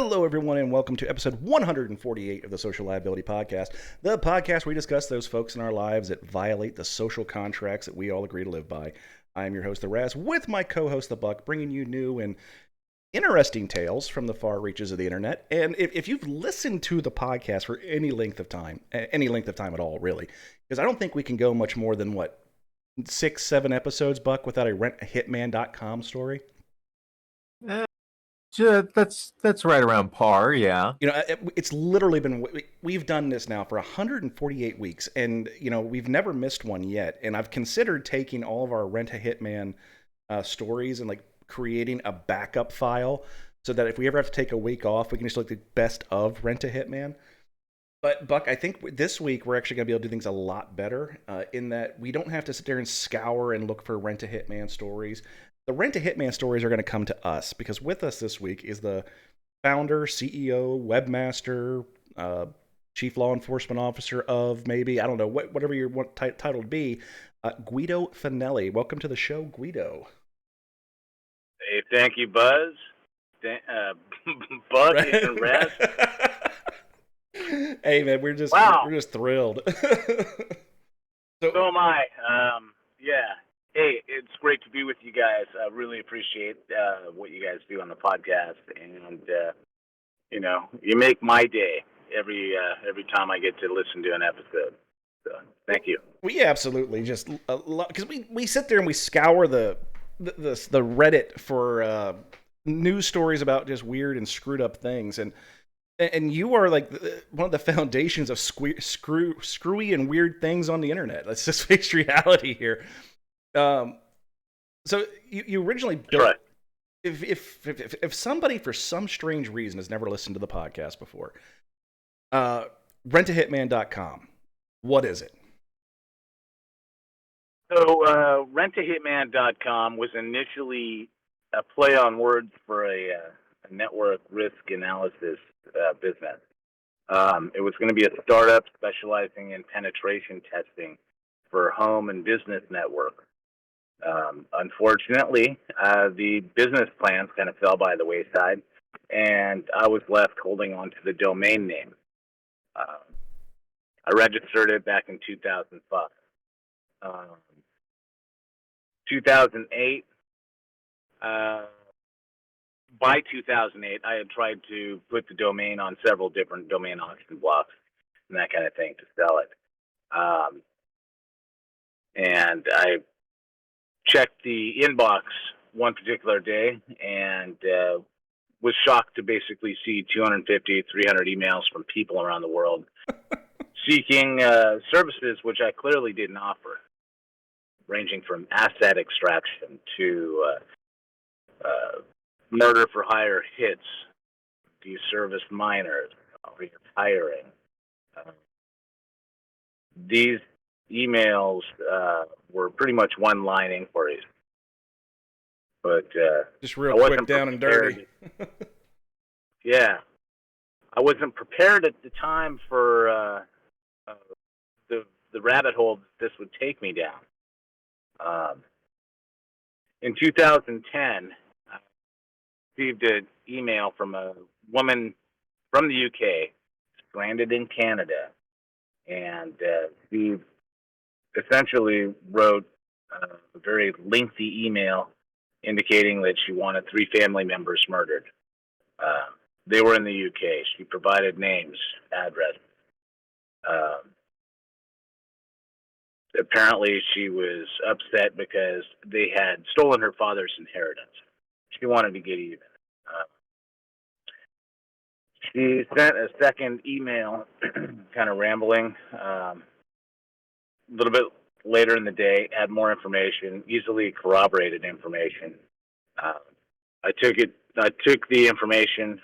Hello, everyone, and welcome to episode 148 of the Social Liability Podcast, the podcast where we discuss those folks in our lives that violate the social contracts that we all agree to live by. I am your host, The Raz, with my co-host, The Buck, bringing you new and interesting tales from the far reaches of the internet. And if you've listened to the podcast for any length of time at all, really, because I don't think we can go much more than, 6-7 episodes, Buck, without a Rent-A-Hitman.com story? That's right around par, yeah. It's literally been, we've done this now for 148 weeks, and, we've never missed one yet. And I've considered taking all of our Rent-A-Hitman stories and, creating a backup file so that if we ever have to take a week off, we can just look at the best of Rent-A-Hitman. But, Buck, I think this week we're actually going to be able to do things a lot better in that we don't have to sit there and scour and look for Rent-A-Hitman stories. The Rent-A-Hitman stories are going to come to us because with us this week is the founder, CEO, webmaster, chief law enforcement officer of maybe, I don't know, whatever you want title to be, Guido Fanelli. Welcome to the show, Guido. Hey, thank you, Buzz. Buck and Raz. Hey, man, we're just thrilled. So am I. Yeah. Hey, it's great to be with you guys. I really appreciate what you guys do on the podcast, and you make my day every time I get to listen to an episode. So, thank you. We absolutely just because we sit there and we scour the Reddit for news stories about just weird and screwed up things, and you are like one of the foundations of screwy and weird things on the internet. Let's just face reality here. So you originally built. Right. If somebody for some strange reason has never listened to the podcast before, Rent-A-Hitman.com, what is it? So Rent-A-Hitman.com was initially a play on words for a network risk analysis business. It was going to be a startup specializing in penetration testing for home and business networks. Unfortunately, the business plans kind of fell by the wayside, and I was left holding on to the domain name. I registered it back in 2005. 2008, by 2008, I had tried to put the domain on several different domain auction blocks and that kind of thing to sell it. And I checked the inbox one particular day and was shocked to basically see 250, 300 emails from people around the world seeking services which I clearly didn't offer, ranging from asset extraction to murder for hire hits, deservice minors, retiring. These emails were pretty much one-line inquiries, but just real quick, down and dirty. Yeah, I wasn't prepared at the time for the rabbit hole this would take me down. In 2010, I received an email from a woman from the UK, stranded in Canada, and she essentially wrote a very lengthy email indicating that she wanted 3 family members murdered. They were in the UK. She provided names, addresses. Apparently, she was upset because they had stolen her father's inheritance. She wanted to get even. She sent a second email, kind of rambling. A little bit later in the day, had more information, easily corroborated information. I took the information,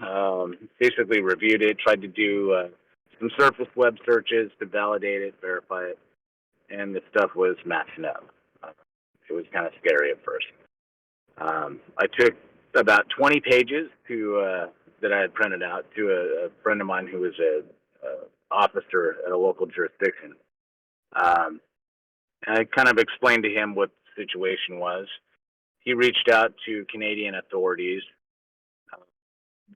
basically reviewed it, tried to do some surface web searches to validate it, verify it, and the stuff was matching up. It was kind of scary at first. I took about 20 pages that I had printed out to a friend of mine who was a officer at a local jurisdiction. I kind of explained to him what the situation was. He reached out to Canadian authorities.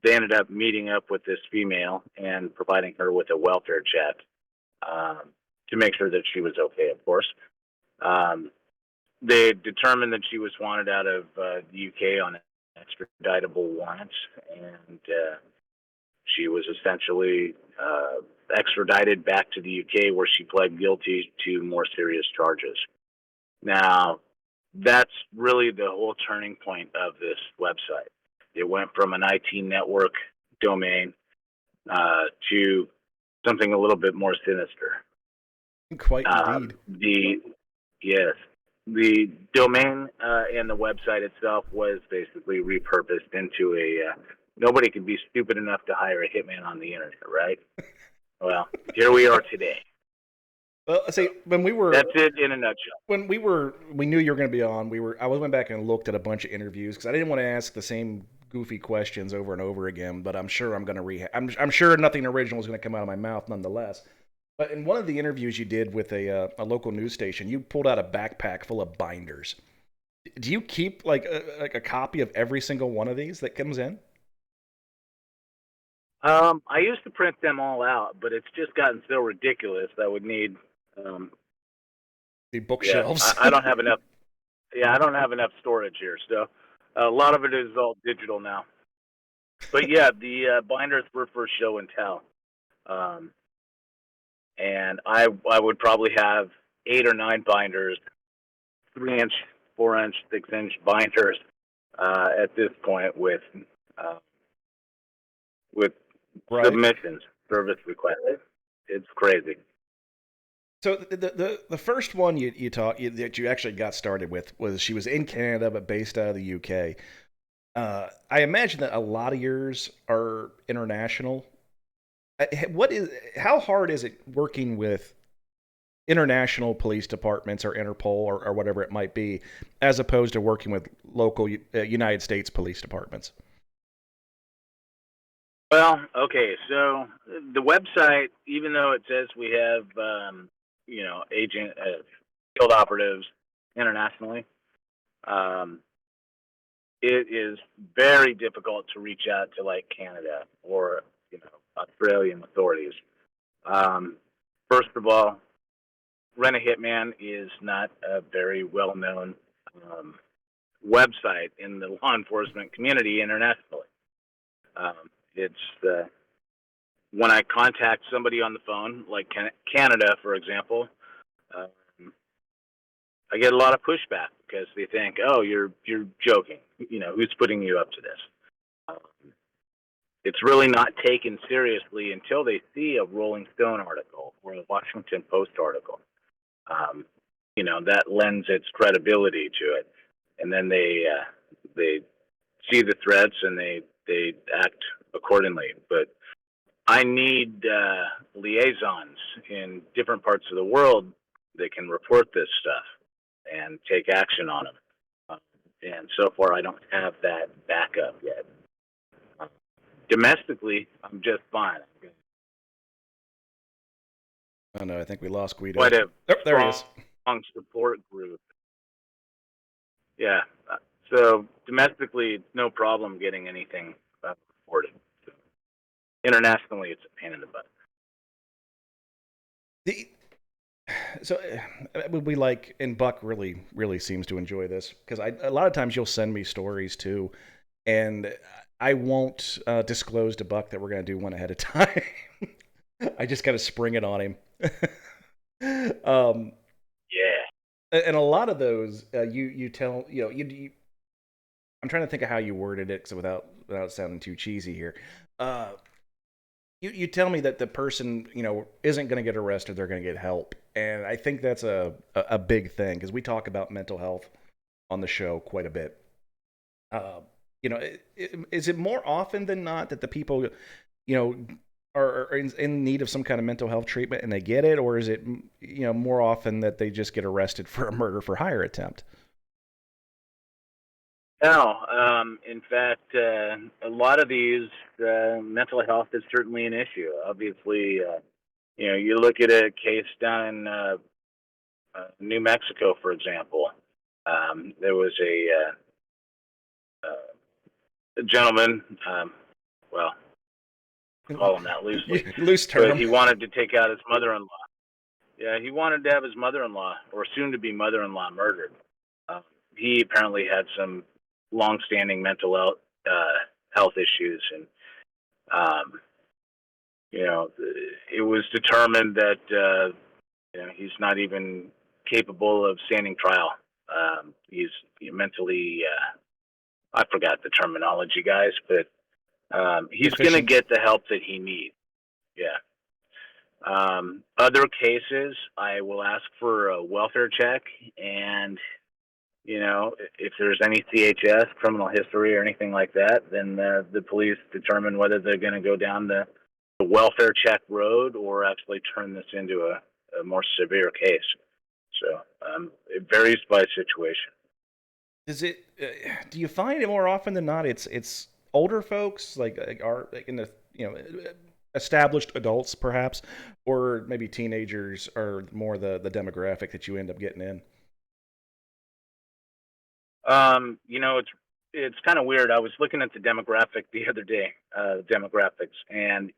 they ended up meeting up with this female and providing her with a welfare check to make sure that she was okay, of course. Um, they determined that she was wanted out of the UK on extraditable warrants, and she was essentially extradited back to the UK, where she pled guilty to more serious charges. Now, that's really the whole turning point of this website. It went from an IT network domain to something a little bit more sinister. Quite indeed. Yes, the domain and the website itself was basically repurposed into a nobody could be stupid enough to hire a hitman on the internet, right? Well, here we are today. Well, see, that's it in a nutshell. When we knew you were going to be on. I went back and looked at a bunch of interviews because I didn't want to ask the same goofy questions over and over again. But I'm sure I'm going to I'm sure nothing original is going to come out of my mouth, nonetheless. But in one of the interviews you did with a local news station, you pulled out a backpack full of binders. Do you keep like a copy of every single one of these that comes in? I used to print them all out, but it's just gotten so ridiculous I would need the bookshelves. Yeah, I don't have enough. Yeah, I don't have enough storage here, so a lot of it is all digital now. But yeah, the binders were for show and tell, and I would probably have 8 or 9 binders, 3-inch, 4-inch, 6-inch binders at this point with right. Submissions, service requests. It's crazy. So the first one that you actually got started with was she was in Canada but based out of the UK. I imagine that a lot of yours are international. How hard is it working with international police departments or Interpol or whatever it might be, as opposed to working with local United States police departments? Well, okay, so the website, even though it says we have, agent field operatives internationally, it is very difficult to reach out to like Canada or Australian authorities. First of all, Rent-A-Hitman is not a very well-known website in the law enforcement community internationally. It's when I contact somebody on the phone, like Canada, for example, I get a lot of pushback because they think, "Oh, you're joking. Who's putting you up to this?" It's really not taken seriously until they see a Rolling Stone article or a Washington Post article. That lends its credibility to it, and then they see the threats and they act accordingly. But I need liaisons in different parts of the world that can report this stuff and take action on them. And so far, I don't have that backup yet. Domestically, I'm just fine. Oh no, I think we lost Guido. Quite a there he is. Strong support group. Yeah. So domestically, it's no problem getting anything reported. So, internationally, it's a pain in the butt. We like, and Buck really seems to enjoy this because a lot of times you'll send me stories too, and I won't disclose to Buck that we're going to do one ahead of time. I just got to spring it on him. Yeah. And a lot of those, you tell, I'm trying to think of how you worded it, so without sounding too cheesy here. You tell me that the person, isn't going to get arrested, they're going to get help. And I think that's a big thing because we talk about mental health on the show quite a bit. Is it more often than not that the people, are in need of some kind of mental health treatment and they get it, or is it, more often that they just get arrested for a murder for hire attempt? No, in fact, a lot of these mental health is certainly an issue. Obviously, you look at a case down in New Mexico, for example. There was a gentleman well, call him that loosely. Loose term. But he wanted to take out his mother-in-law. Yeah, he wanted to have his mother-in-law, or soon-to-be mother-in-law, murdered. He apparently had some long-standing mental health issues, and it was determined that he's not even capable of standing trial. He's mentally, I forgot the terminology, guys, but he's going to get the help that he needs. Yeah. Other cases, I will ask for a welfare check, and if there's any CHS, criminal history, or anything like that, then the police determine whether they're going to go down the welfare check road or actually turn this into a more severe case. So it varies by situation. Is it? Do you find it more often than not? It's older folks like in the established adults perhaps, or maybe teenagers are more the demographic that you end up getting in. It's kind of weird. I was looking at the demographic the other day, demographics, and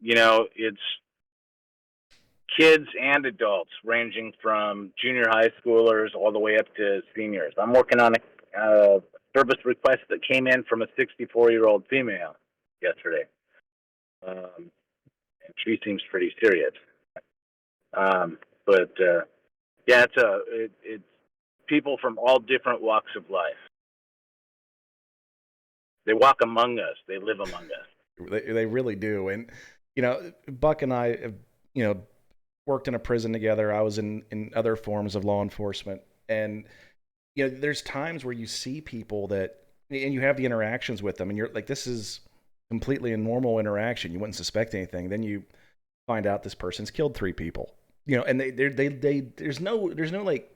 it's kids and adults ranging from junior high schoolers all the way up to seniors. I'm working on a service request that came in from a 64-year-old female yesterday. And she seems pretty serious. But it's people from all different walks of life. They walk among us. They live among us. They really do. And Buck and I have worked in a prison together. I was in other forms of law enforcement, and there's times where you see people that, and you have the interactions with them, and you're like, this is completely a normal interaction. You wouldn't suspect anything. Then you find out this person's killed 3 people. And they there's no like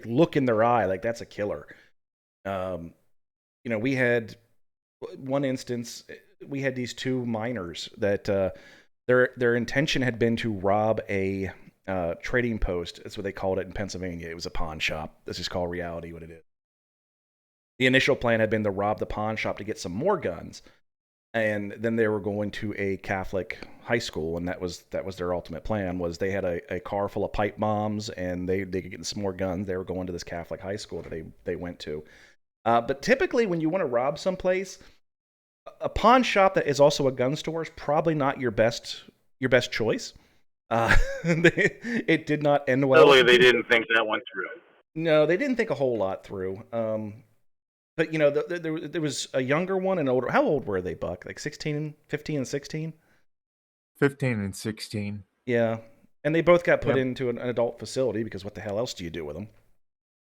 look in their eye like that's a killer. We had one instance. We had these 2 minors that their intention had been to rob a trading post. That's what they called it in Pennsylvania. It was a pawn shop. This is called Reality, what it is. The initial plan had been to rob the pawn shop to get some more guns, and then they were going to a Catholic high school, and that was their ultimate plan. Was they had a car full of pipe bombs, and they could get some more guns. They were going to this Catholic high school that they went to. But typically, when you want to rob someplace, a pawn shop that is also a gun store is probably not your best choice. It did not end well. Totally, they didn't think that one through. No, they didn't think a whole lot through. But there was a younger one and older. How old were they, Buck? Like 15 and 16? 15 and 16. Yeah. And they both got put into an adult facility because what the hell else do you do with them?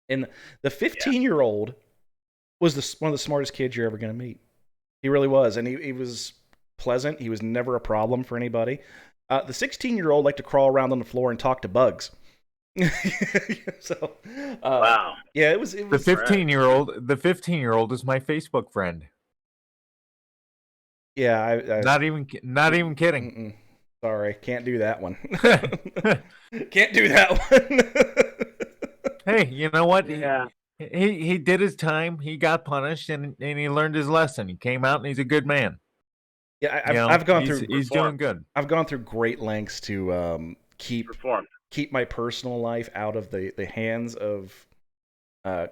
And the 15-year-old was one of the smartest kids you're ever going to meet. He really was. And he was pleasant. He was never a problem for anybody. The 16-year-old liked to crawl around on the floor and talk to bugs. So, wow. Yeah, it was the 15-year-old. The 15-year-old is my Facebook friend. Yeah, I not even kidding. Mm-mm. Sorry, can't do that one. Can't do that one. Hey, you know what? Yeah. He did his time. He got punished, and he learned his lesson. He came out, and he's a good man. Yeah, I've gone through. He's doing good. I've gone through great lengths to keep my personal life out of the hands of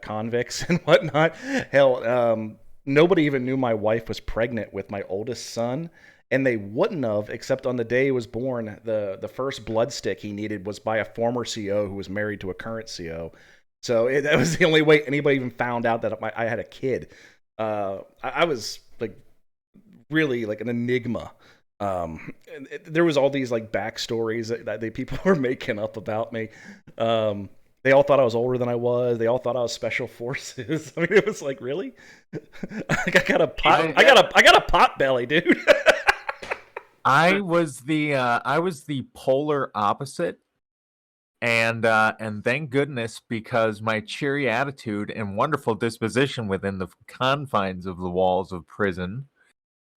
convicts and whatnot. Hell, nobody even knew my wife was pregnant with my oldest son, and they wouldn't have, except on the day he was born. The first blood stick he needed was by a former CO who was married to a current CO. So that was the only way anybody even found out that I had a kid. I was like really like an enigma. There was all these like backstories that people were making up about me. They all thought I was older than I was. They all thought I was special forces. I mean, it was like, really? I got a pot belly, dude. I was the polar opposite. And thank goodness, because my cheery attitude and wonderful disposition within the confines of the walls of prison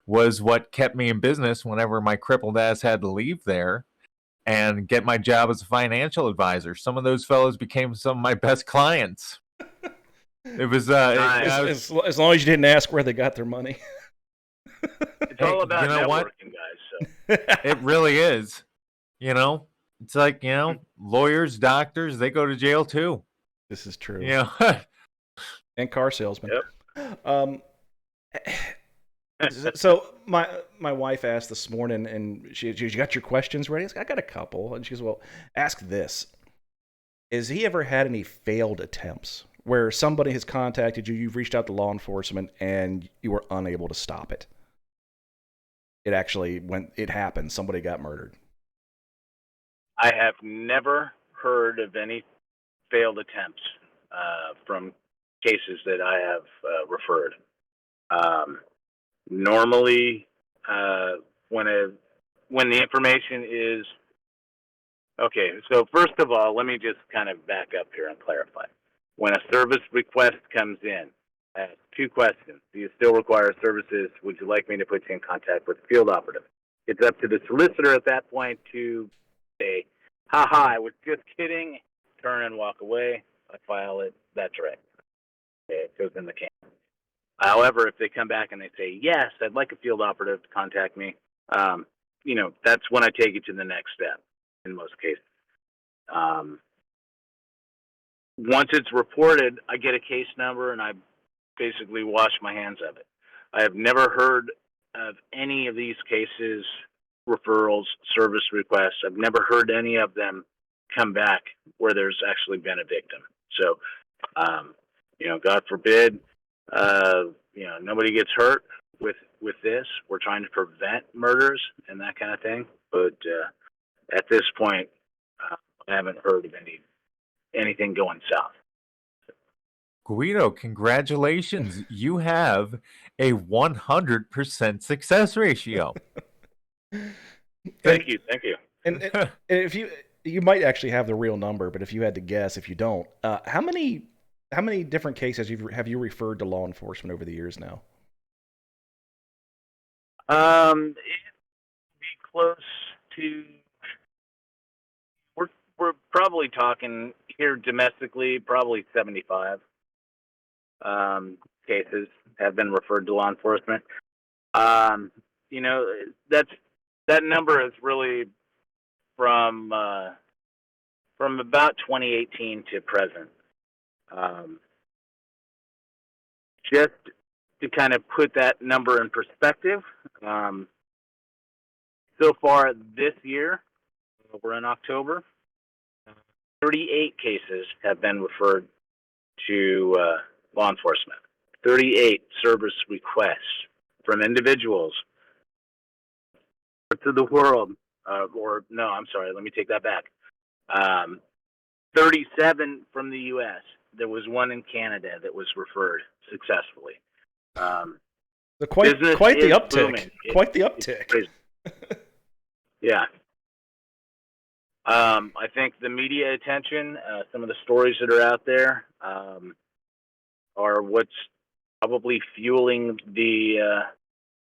was what kept me in business whenever my crippled ass had to leave there and get my job as a financial advisor. Some of those fellows became some of my best clients. It was, as long as you didn't ask where they got their money. It's all about you know what? networking, guys. So It really is. You know, it's like, lawyers, doctors, they go to jail too. This is true. You know, And car salesman. yep. Um, so my wife asked this morning, and she got your questions ready. I got a couple, and she goes, "Well, ask this: has he ever had any failed attempts where somebody has contacted you, you've reached out to law enforcement, and you were unable to stop it? It actually, when it happened, somebody got murdered." I have never heard of any failed attempts from cases that I have referred. Um, Normally, when the information is okay, so first of all, let me just kind of back up here and clarify. When a service request comes in, I ask two questions. Do you still require services? Would you like me to put you in contact with the field operative? It's up to the solicitor at that point to say, haha, I was just kidding, turn and walk away. I file it. That's right. Okay, it goes in the can. However, if they come back and they say, yes, I'd like a field operative to contact me, that's when I take it to the next step in most cases. Once it's reported, I get a case number and I basically wash my hands of it. I have never heard of any of these cases, referrals, service requests. I've never heard any of them come back where there's actually been a victim. So, God forbid, nobody gets hurt with this. We're trying to prevent murders and that kind of thing. But at this point, I haven't heard of anything going south. Guido, congratulations. You have a 100% success ratio. Thank you. And if you might actually have the real number, but if you had to guess, if you don't, how many different cases have you referred to law enforcement over the years now? It'd be close to. We're probably talking here domestically, probably 75 cases have been referred to law enforcement. That number is really from about 2018 to present. Just to kind of put that number in perspective, so far this year, we're in October, 38 cases have been referred to law enforcement. 38 service requests from individuals to the world, let me take that back. 37 from the U.S. There was one in Canada that was referred successfully. Quite the uptick. Booming. Quite the uptick. Yeah. I think the media attention, some of the stories that are out there, are what's probably fueling the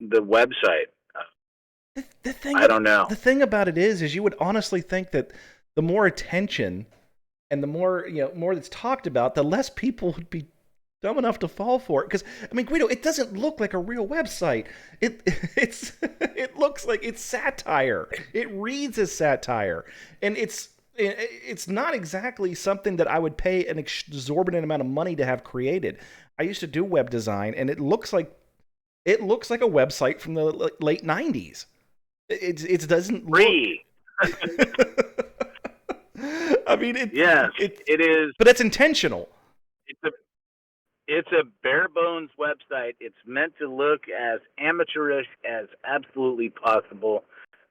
website. I don't know. The thing about it is you would honestly think that the more attention and the more that's talked about, the less people would be dumb enough to fall for it. Because Guido, it doesn't look like a real website. It looks like it's satire. It reads as satire, and it's not exactly something that I would pay an exorbitant amount of money to have created. I used to do web design, and it looks like a website from the late '90s. It doesn't free. It is, but it's intentional. It's a bare bones website. It's meant to look as amateurish as absolutely possible.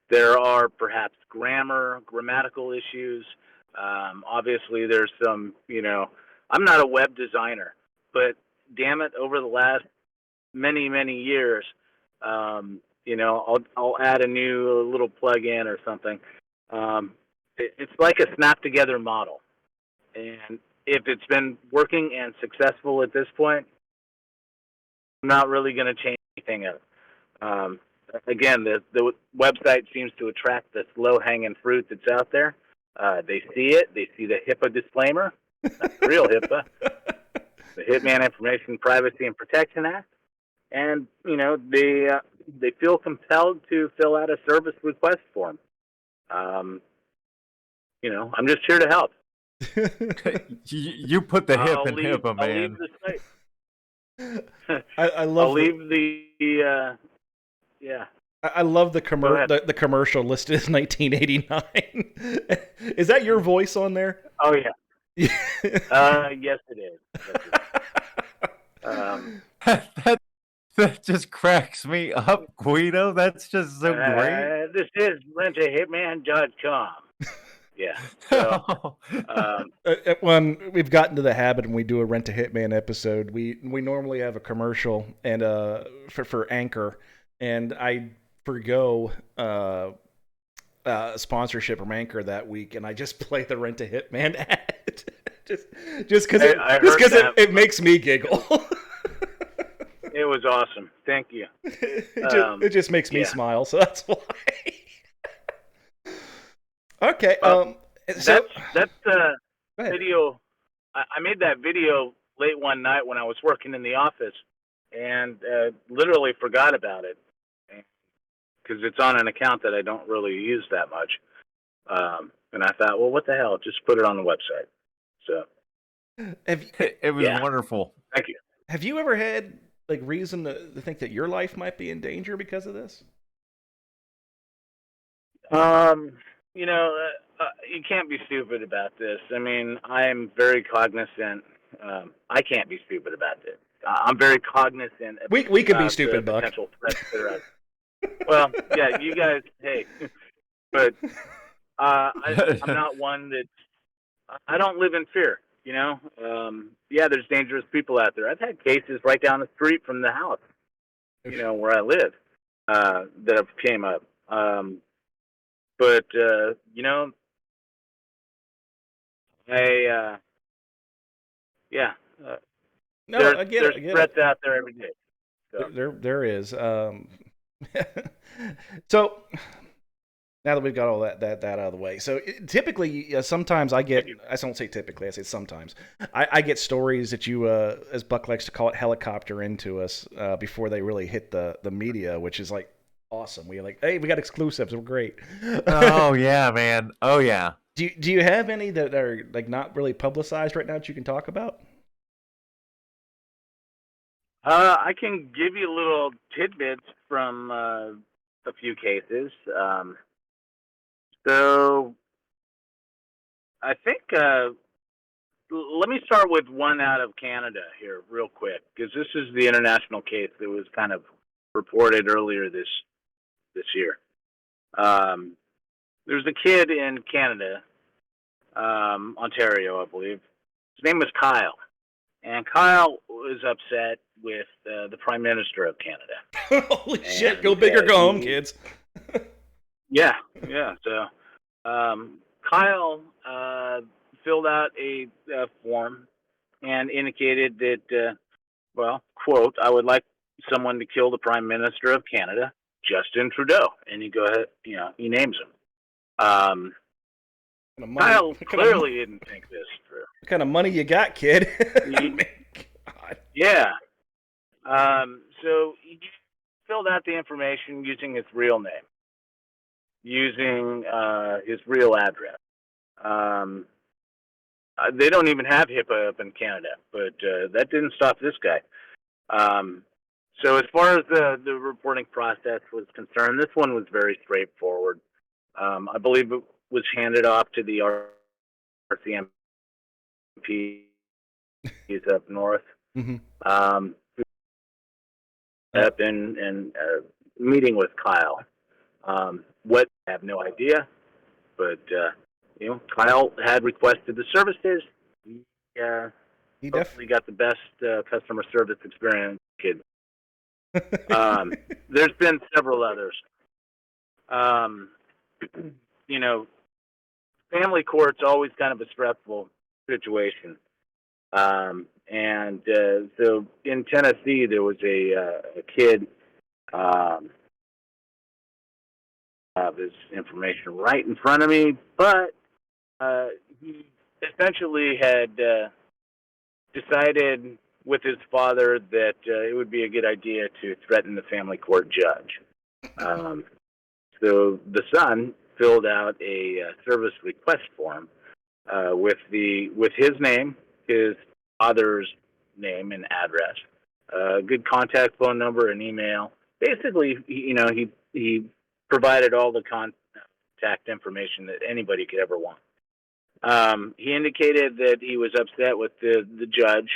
There are perhaps grammatical issues. Obviously, there's some. I'm not a web designer, but damn it, over the last many years, I'll add a new little plug-in or something. It's like a snap together model, and if it's been working and successful at this point, I'm not really going to change anything else. Again, the website seems to attract this low-hanging fruit that's out there. They see it. They see the HIPAA disclaimer, not the real HIPAA, the Hitman Information Privacy and Protection Act, and they feel compelled to fill out a service request form. I'm just here to help. You put the hip in HIPAA, I'll leave man. the site. I love I'll leave yeah. I love the Go ahead. the commercial listed as 1989. Is that your voice on there? Oh yeah. Yes it is. That just cracks me up, Guido. That's just so great. This is Rent-A-Hitman.com. Yeah. So, when we've gotten to the habit and we do a Rent-A-Hitman episode, we normally have a commercial and for Anchor, and I forgo sponsorship from Anchor that week, and I just play the Rent-A-Hitman ad just because it makes me giggle. It was awesome. Thank you. It just makes me smile, so that's why. Okay. That's video. I made that video late one night when I was working in the office, and literally forgot about it because it's on an account that I don't really use that much. And I thought, well, what the hell? Just put it on the website. So it was wonderful. Thank you. Have you ever had reason to think that your life might be in danger because of this? You can't be stupid about this. I mean, I'm very cognizant. I can't be stupid about this. I'm very cognizant. We can be stupid, Buck. Potential threats that are out. Well, yeah, you guys. Hey, but I'm not one that. I don't live in fear. There's dangerous people out there. I've had cases right down the street from the house, where I live, that have came up. But there's threats out there every day. So. There is. So now that we've got all that out of the way, so typically, sometimes I don't say typically, I say sometimes I get stories that you, as Buck likes to call it, helicopter into us before they really hit the media, which is awesome. We're hey, we got exclusives. We're great. Oh yeah, man. Oh yeah. Do you have any that are not really publicized right now that you can talk about? I can give you little tidbits from a few cases. So I think let me start with one out of Canada here real quick, because this is the international case that was kind of reported earlier this year. There's a kid in Canada, Ontario, I believe. His name was Kyle. And Kyle was upset with the Prime Minister of Canada. Holy shit, go big or go home, kids. Yeah. So Kyle filled out a form and indicated that, quote, I would like someone to kill the Prime Minister of Canada, Justin Trudeau. And he he names him. Kyle clearly didn't think this through. What kind of money you got, kid? God. Yeah. So he filled out the information using his real name, using his real address. They don't even have HIPAA up in Canada, but that didn't stop this guy. So as far as the reporting process was concerned, this one was very straightforward. I believe it was handed off to the RCMP up north. Mm-hmm. Up in meeting with Kyle. What I have no idea, but Kyle had requested the services. He definitely got the best customer service experience, kid. There's been several others. Family court's always kind of a stressful situation. And so in Tennessee, there was a kid. I have his information right in front of me, but he essentially had decided with his father that it would be a good idea to threaten the family court judge. So the son filled out a service request form with his name, his father's name and address, good contact phone number and email. Basically, he provided all the contact information that anybody could ever want. He indicated that he was upset with the judge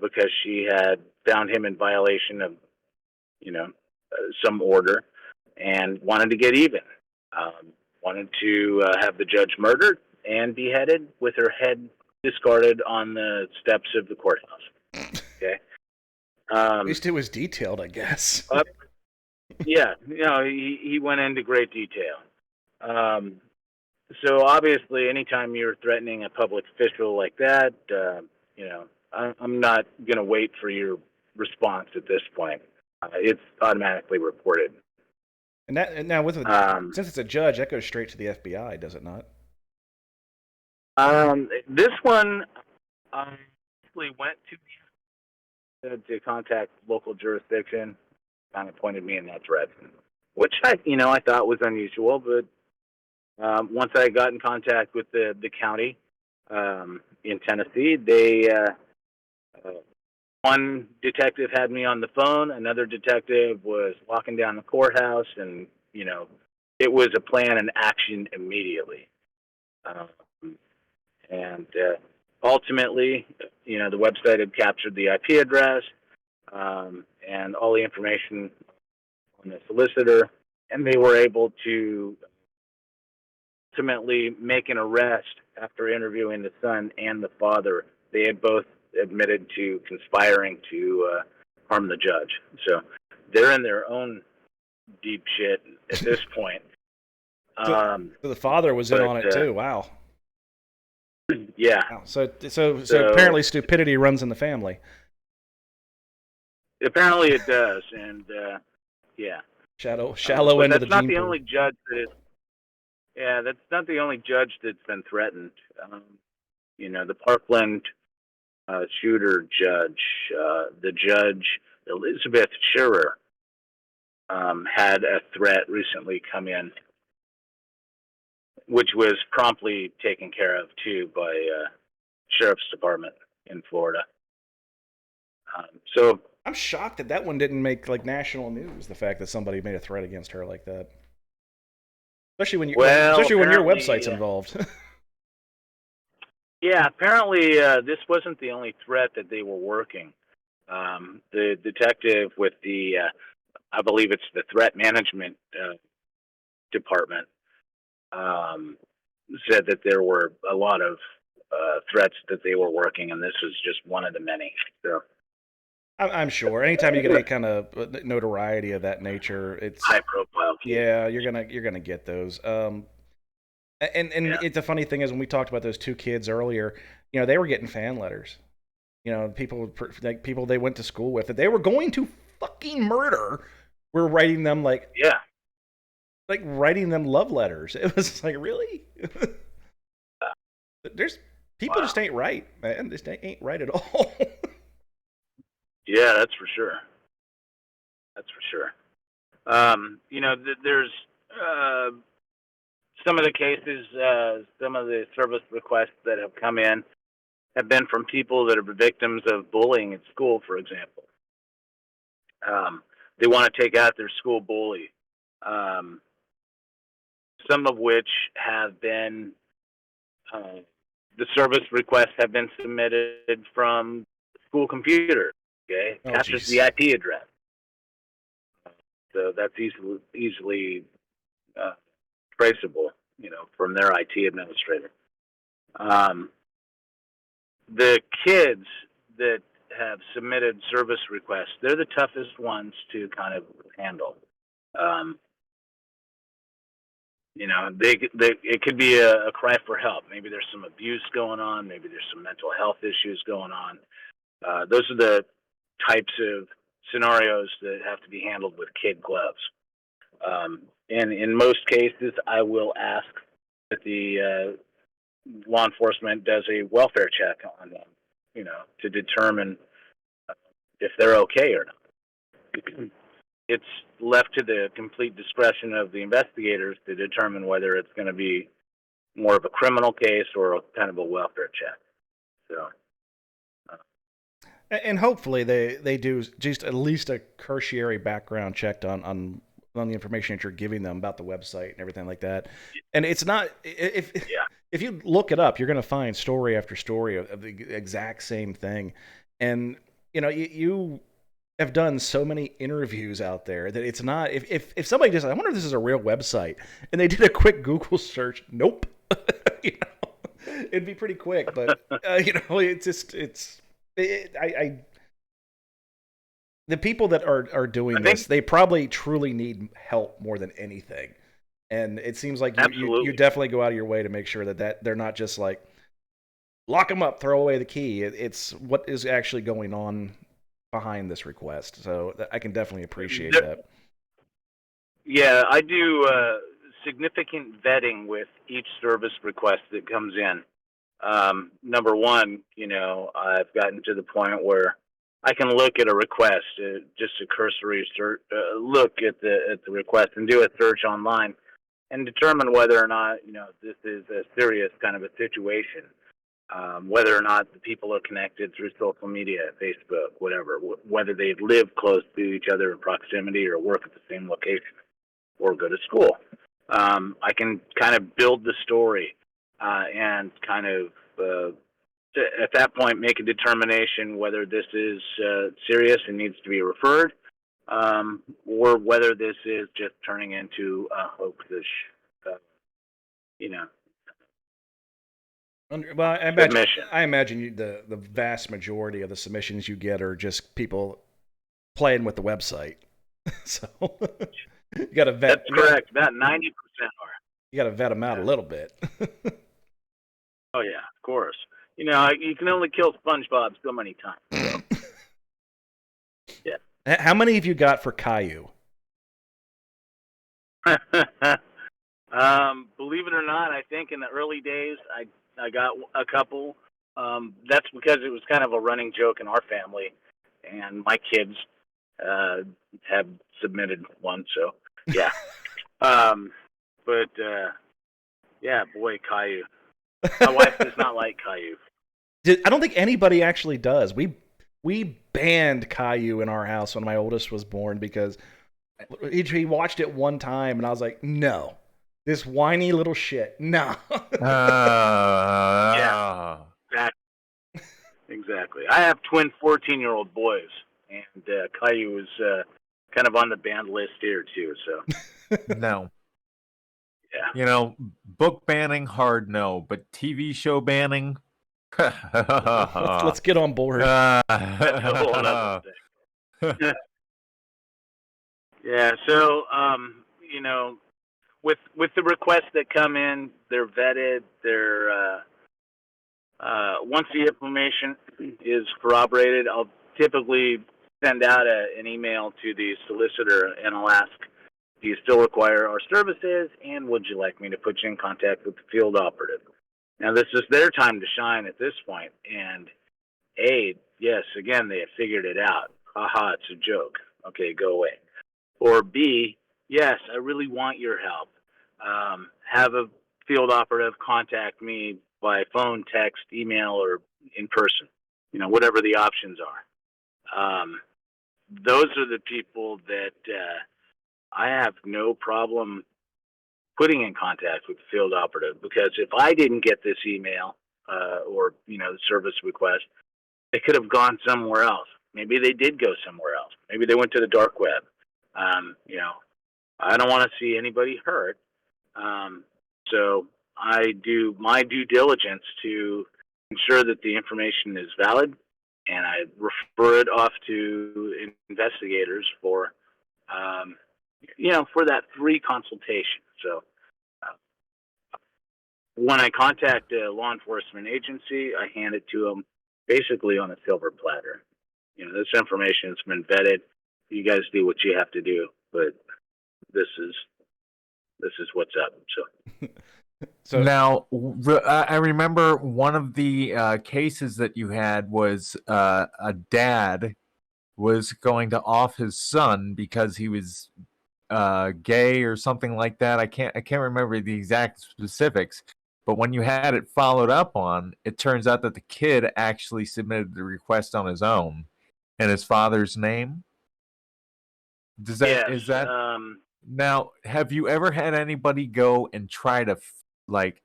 because she had found him in violation of, some order, and wanted to get even. Wanted to have the judge murdered and beheaded with her head discarded on the steps of the courthouse. Okay. At least it was detailed, I guess. Yeah, he went into great detail. So obviously, anytime you're threatening a public official like that, I'm not going to wait for your response at this point. It's automatically reported. And now since it's a judge, that goes straight to the FBI, does it not? This one, I actually went to contact local jurisdiction, kind of pointed me in that direction, which I thought was unusual. But once I got in contact with the county in Tennessee, they one detective had me on the phone, another detective was walking down the courthouse, and it was a plan and action immediately. And ultimately, the website had captured the IP address and all the information on the solicitor, and they were able to ultimately make an arrest after interviewing the son and the father. They had both admitted to conspiring to harm the judge. So they're in their own deep shit at this point. So the father was in on it too. Wow. Yeah. Wow. So apparently stupidity runs in the family. Apparently it does, and yeah. Shallow end of the gene pool. That's not the only judge that is. Yeah, that's not the only judge that's been threatened. The Parkland shooter judge, the judge Elizabeth Scherer, had a threat recently come in, which was promptly taken care of too by sheriff's department in Florida. So I'm shocked that one didn't make national news. The fact that somebody made a threat against her like that, especially when your website's involved. Yeah, apparently this wasn't the only threat that they were working. The detective with the, I believe it's the threat management department, said that there were a lot of threats that they were working, and this was just one of the many. So I'm sure. Anytime you get any kind of notoriety of that nature, it's high profile. Yeah, you're gonna get those. It's the funny thing is when we talked about those two kids earlier, they were getting fan letters. People they went to school with that they were going to fucking murder were writing them writing them love letters. It was like, really? There's people just ain't right, man. Just ain't right at all. Yeah, that's for sure. That's for sure. There's some of the cases, some of the service requests that have come in have been from people that are victims of bullying at school, for example. They want to take out their school bully. Some of which have been, the service requests have been submitted from school computer. Okay, captures the IP address. So that's easily traceable, from their IT administrator. The kids that have submitted service requests, they're the toughest ones to kind of handle. It could be a cry for help. Maybe there's some abuse going on. Maybe there's some mental health issues going on. Those are the types of scenarios that have to be handled with kid gloves. And in most cases, I will ask that the law enforcement does a welfare check on them, to determine if they're okay or not. It's left to the complete discretion of the investigators to determine whether it's going to be more of a criminal case or a kind of a welfare check. So, And hopefully they do just at least a cursory background check on the information that you're giving them about the website and everything like that. And it's not if you look it up, you're going to find story after story of the exact same thing. And you have done so many interviews out there that it's not if somebody just I wonder if this is a real website and they did a quick Google search, nope. It'd be pretty quick, but it's just the people that are doing this, they probably truly need help more than anything. And it seems like you definitely go out of your way to make sure that they're not just like lock them up, throw away the key. It's what is actually going on behind this request. So I can definitely appreciate that. Yeah, I do significant vetting with each service request that comes in. Number one, I've gotten to the point where I can look at a request, just a cursory look at the request and do a search online and determine whether or not, this is a serious kind of a situation. Whether or not the people are connected through social media, Facebook, whatever, whether they live close to each other in proximity or work at the same location or go to school. I can kind of build the story and kind of, at that point, make a determination whether this is serious and needs to be referred or whether this is just turning into a hoaxish, Well, I imagine the vast majority of the submissions you get are just people playing with the website. So you got to vet. That's correct. About 90% are. You got to vet them out a little bit. Oh yeah, of course. You can only kill SpongeBob so many times. So. Yeah. How many have you got for Caillou? Believe it or not, I think in the early days I got a couple. That's because it was kind of a running joke in our family, and my kids have submitted one. So yeah, yeah, boy, Caillou. My wife does not like Caillou. I don't think anybody actually does. We banned Caillou in our house when my oldest was born because he watched it one time, and I was like, no. This whiny little shit. No. Yeah. Exactly. I have twin 14-year-old boys, and Caillou is kind of on the banned list here too. So. No. Yeah. Book banning, hard no, but TV show banning. Let's get on board. That's a whole other thing. Yeah. So, with the requests that come in, they're vetted. They're once the information is corroborated, I'll typically send out an email to the solicitor and I'll ask, do you still require our services, and would you like me to put you in contact with the field operative? Now, this is their time to shine at this point, and A, yes, again, they have figured it out. Haha, it's a joke. Okay, go away. Or B, yes, I really want your help. Have a field operative contact me by phone, text, email, or in person, whatever the options are. Those are the people that I have no problem putting in contact with the field operative, because if I didn't get this email or the service request, they could have gone somewhere else. Maybe they did go somewhere else. Maybe they went to the dark web. I don't want to see anybody hurt. So I do my due diligence to ensure that the information is valid, and I refer it off to investigators for that free consultation. So when I contact a law enforcement agency, I hand it to them basically on a silver platter. This information has been vetted. You guys do what you have to do, but this is what's up. So now, I remember one of the cases that you had was a dad was going to off his son because he was gay or something like that. I can't remember the exact specifics. But when you had it followed up on, it turns out that the kid actually submitted the request on his own in his father's name. Yes. Is that now? Have you ever had anybody go and try to like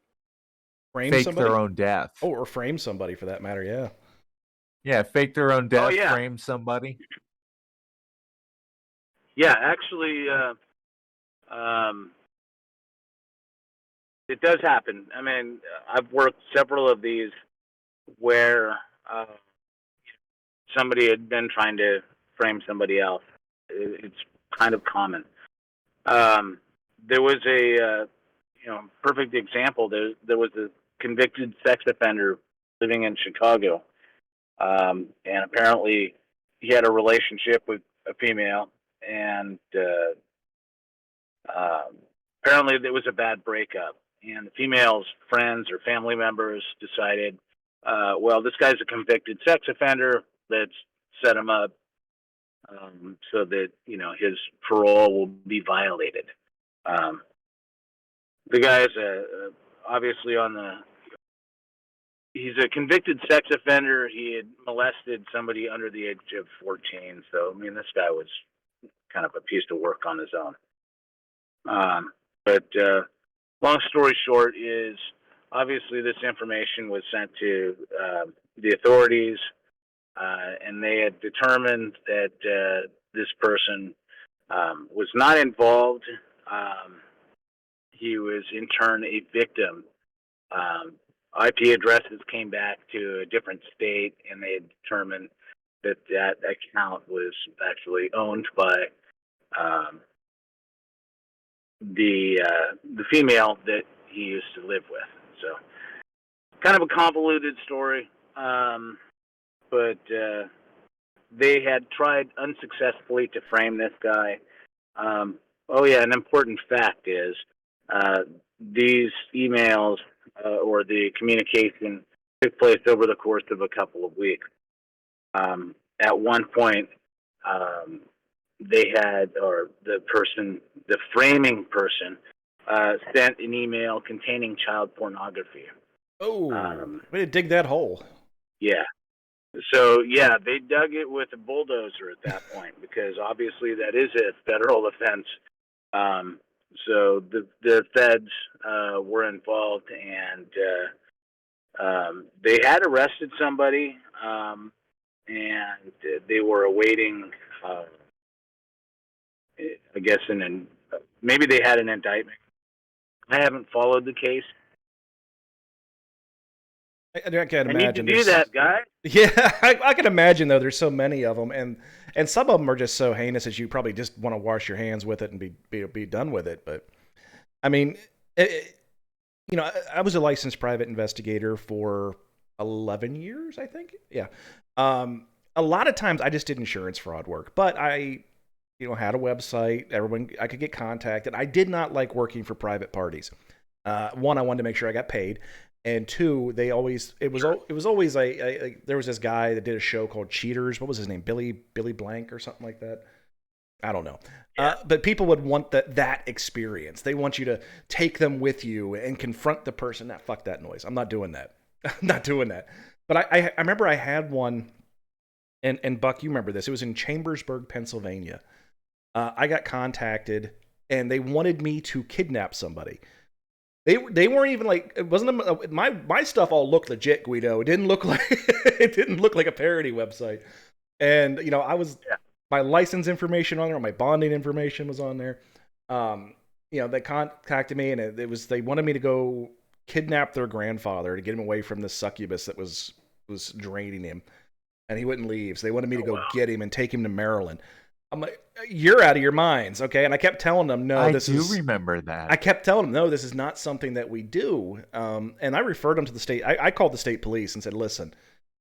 Frame fake somebody? their own death? Oh, or frame somebody for that matter, yeah. Yeah, fake their own Oh death, yeah. frame somebody. Yeah, actually, um, it does happen. I mean, I've worked several of these where somebody had been trying to frame somebody else. It's kind of common. Um, there was a perfect example. There was a convicted sex offender living in Chicago, and apparently he had a relationship with a female, and apparently there was a bad breakup. And the female's friends or family members decided, well, this guy's a convicted sex offender. Let's set him up so that his parole will be violated. Um, the guy is obviously on the. He's a convicted sex offender. He had molested somebody under the age of 14. So I mean, this guy was kind of a piece of work on his own. But long story short is obviously this information was sent to the authorities, and they had determined that this person was not involved. He was in turn a victim. IP addresses came back to a different state, and they had determined that that account was actually owned by um, the female that he used to live with. So, kind of a convoluted story, but they had tried unsuccessfully to frame this guy. Oh yeah, an important fact is these emails or the communication took place over the course of a couple of weeks. At one point, um, they had, or the framing person, sent an email containing child pornography. Oh, Um, way to dig that hole. yeah. So yeah, they dug it with a bulldozer at that point because obviously that is a federal offense. Um, so the feds were involved, and they had arrested somebody, and they were awaiting, I guess, maybe they had an indictment. I haven't followed the case. I can't I need to imagine. do that, guy. Yeah, I can imagine though. There's so many of them, and some of them are just so heinous that you probably just want to wash your hands with it and be done with it. But I mean, I was a licensed private investigator for 11 years, I think. Yeah. A lot of times I just did insurance fraud work, but I, had a website. Everyone, I could get contacted. I did not like working for private parties. One, I wanted to make sure I got paid, and two, it was always there was this guy that did a show called Cheaters. What was his name? Billy Blank or something like that. I don't know. Yeah. But people would want that experience. They want you to take them with you and confront the person. Nah, fuck that noise. I'm not doing that. I'm not doing that. But I remember I had one, and Buck, you remember this. It was in Chambersburg, Pennsylvania. I got contacted, and they wanted me to kidnap somebody. They weren't even like, it wasn't my stuff all looked legit, Guido. It didn't look like it didn't look like a parody website. And I was my license information on there, my bonding information was on there. They contacted me, and they wanted me to go kidnap their grandfather to get him away from the succubus that was draining him, and he wouldn't leave. So they wanted me to go get him and take him to Maryland. I'm like, you're out of your minds, okay? And I kept telling them, no, I do remember that. I kept telling them, no, this is not something that we do. And I referred them to the state. I called the state police and said, listen,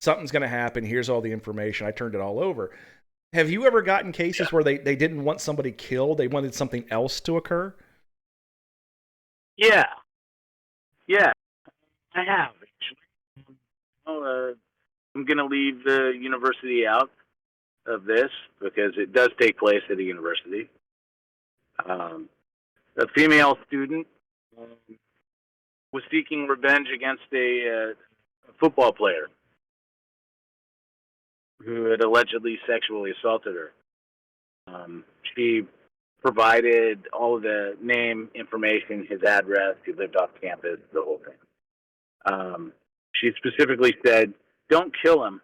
something's going to happen. Here's all the information. I turned it all over. Have you ever gotten cases where they didn't want somebody killed? They wanted something else to occur? Yeah. Yeah, I have, actually. I'm going to leave the university out. of this because it does take place at a university. A female student was seeking revenge against a football player who had allegedly sexually assaulted her. She provided all of the name information, his address, he lived off campus, the whole thing. She specifically said, "Don't kill him,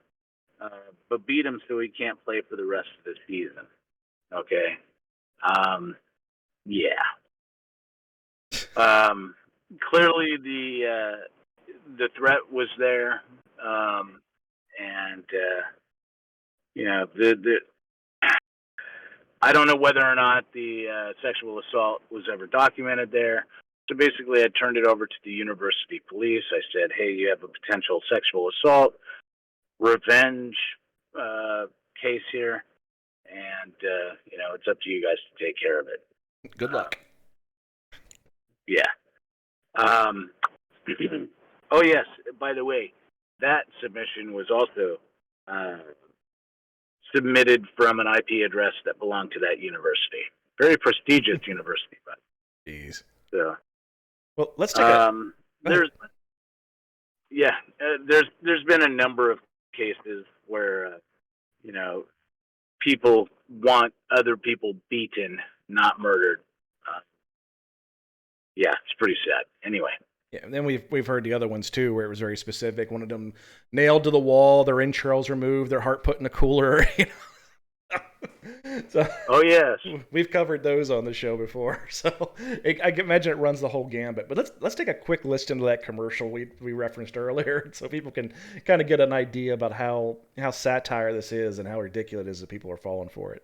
but beat him so he can't play for the rest of the season." Okay. Yeah. Clearly, the threat was there, and the I don't know whether or not the sexual assault was ever documented there. So basically, I turned it over to the university police. I said, "Hey, you have a potential sexual assault revenge case here, and it's up to you guys to take care of it." Good luck. Yeah. Um, oh yes. By the way, that submission was also submitted from an IP address that belonged to that university. Very prestigious university, but Jeez. so. Well, let's take a. There's there's been a number of cases where people want other people beaten, not murdered. Yeah, it's pretty sad. Anyway. Yeah, and then we've heard the other ones too, where it was very specific. One of them nailed to the wall, their entrails removed, their heart put in a cooler. So, oh yes, we've covered those on the show before. So I can imagine it runs the whole gambit. But let's take a quick listen to that commercial we referenced earlier, so people can kind of get an idea about how satire this is and how ridiculous it is that people are falling for it.